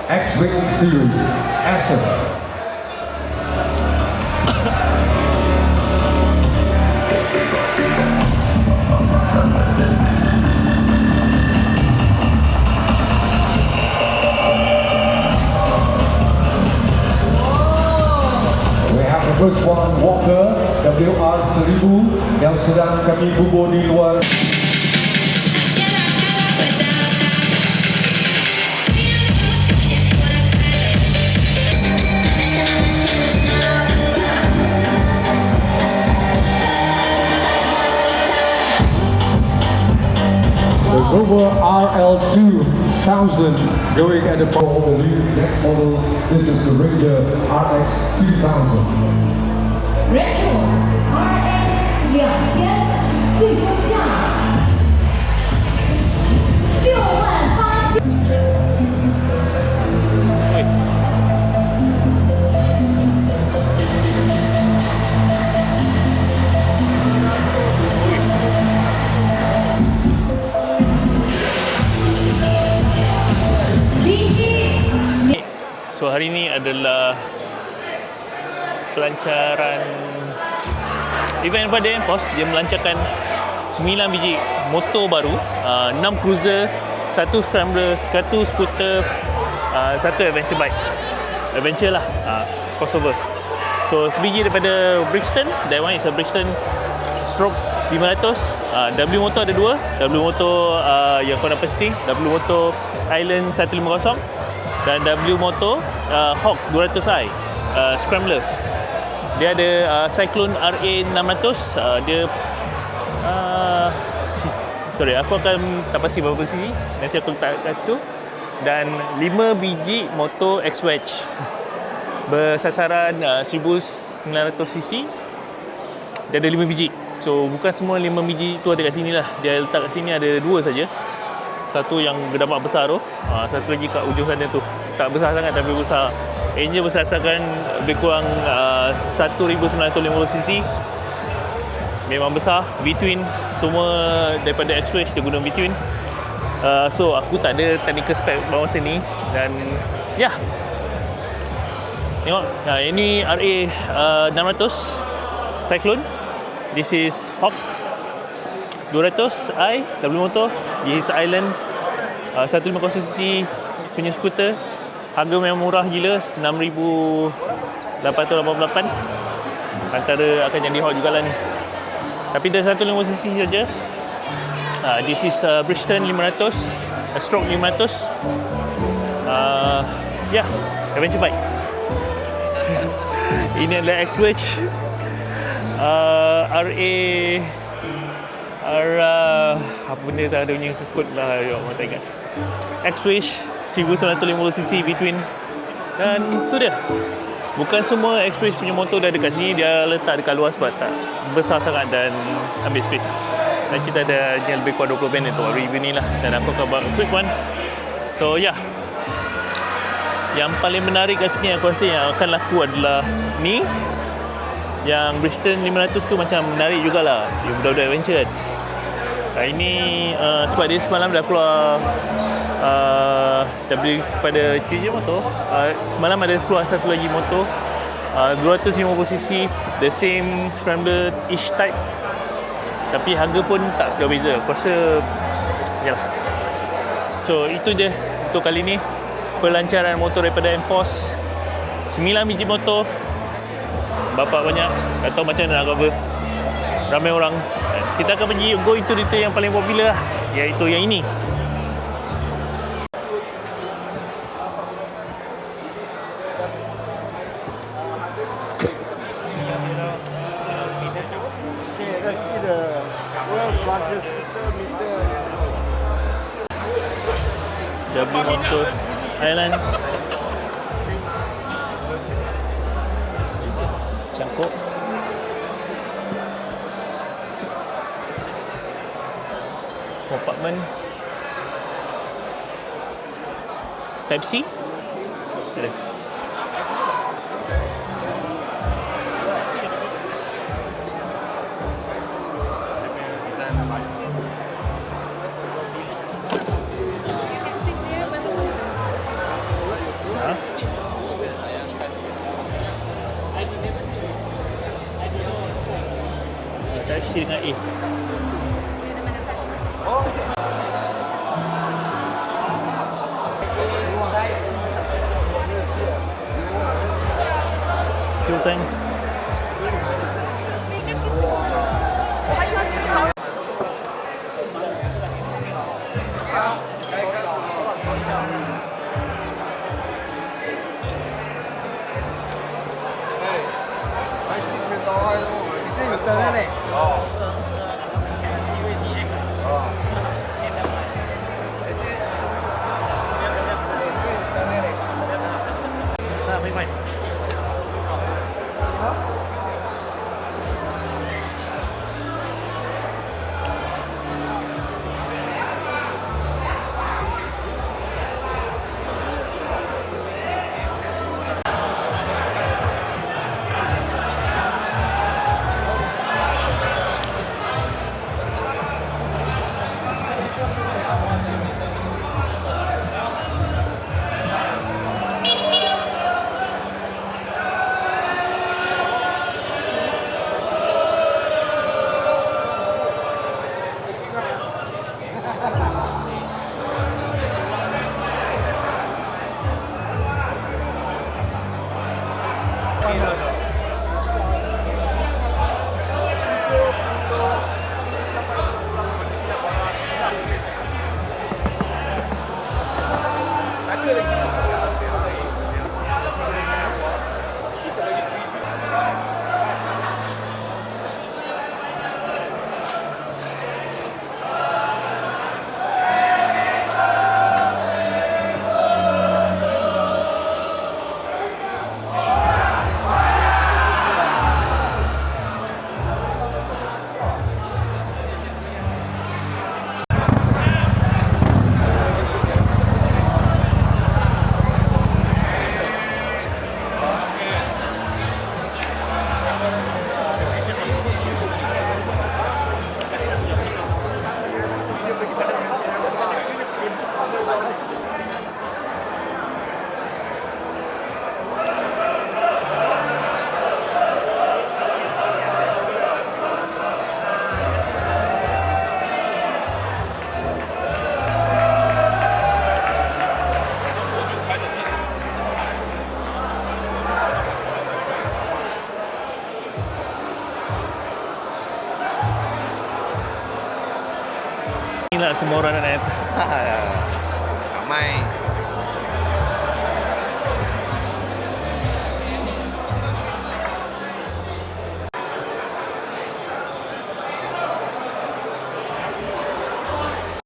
X-Wing Series, Aston. We have the first one, Walker WR1000 yang sedang kami bubur di luar. The Rover RL2000 going at the bottom of the new next model. This is the Ranger RX 2000. Ranger RX 2000最终价68000。So hari ni adalah pelancaran event pada Enforce. Dia melancarkan 9 biji motor baru, 6 cruiser, 1 scrambler, 1 skuter, 1 adventure bike. Adventure lah, crossover. So sebiji daripada Brixton. That one is a Brixton stroke 500. W motor ada 2. W motor yang kau dapat sini, W motor Island 150 dan W motor Hawk 200i scrambler. Dia ada Cyclone RA 600. Dia sorry, aku akan tak pasti berapa sisi, nanti aku letak kat situ. Dan 5 biji motor X-Wedge bersasaran 1900cc. Dia ada 5 biji. So bukan semua 5 biji tu ada kat sini lah. Dia letak kat sini ada 2 saja. Satu yang gedamak besar tu, satu lagi kat ujung sana tu. Tak besar sangat tapi besar. Engine bersasarkan lebih kurang 1950cc. Memang besar. V-twin, semua daripada X-Wedge dia guna V-twin. So aku tak ada technical spec bawah sini. Dan ya, tengok, ini RA 600 Cyclone. This is Hawk 200i W motor. This is Island 150cc punya skuter. Harga memang murah gila, 6,888. Antara akan jadi hot jugalah ni. Tapi dia 150cc saja. This is Brixton 500, stroke 500. Ya, adventure bike. Ini adalah X-Wedge apa benda tak ada punya kod lah, orang tak ingat. X-Wedge 1950cc V-twin. Dan tu dia. Bukan semua X-Wedge punya motor dah ada kat sini. Dia letak dekat luar sebab tak besar sangat dan ambil space. Dan kita ada yang lebih kurang 20 band untuk review ni lah. Dan aku akan buat quick one. So yeah, yang paling menarik kat sini aku rasa yang akan laku adalah ni. Yang Brixton 500 tu macam menarik jugalah. Dia budak-budak adventure kan. Ini sebab dia semalam dah keluar dah beli pada cuci motor. Semalam ada keluar satu lagi motor 250cc, the same scrambler-ish type. Tapi harga pun tak jauh beza. Aku rasa yalah. So itu je untuk kali ni. Pelancaran motor daripada Enforce. 9 biji motor. Bapak banyak. Tak tahu macam mana nak cover. Ramai orang. Kita akan pergi go into detail yang paling popular lah, iaitu yang ini. Let's see the world's largest scooter meter. W motor Island. Cangkuk. Compartment Type C. Ada. C dengan A. Fuel tank. Baik-baik. Inilah semua orang nak naik atas. Ramai.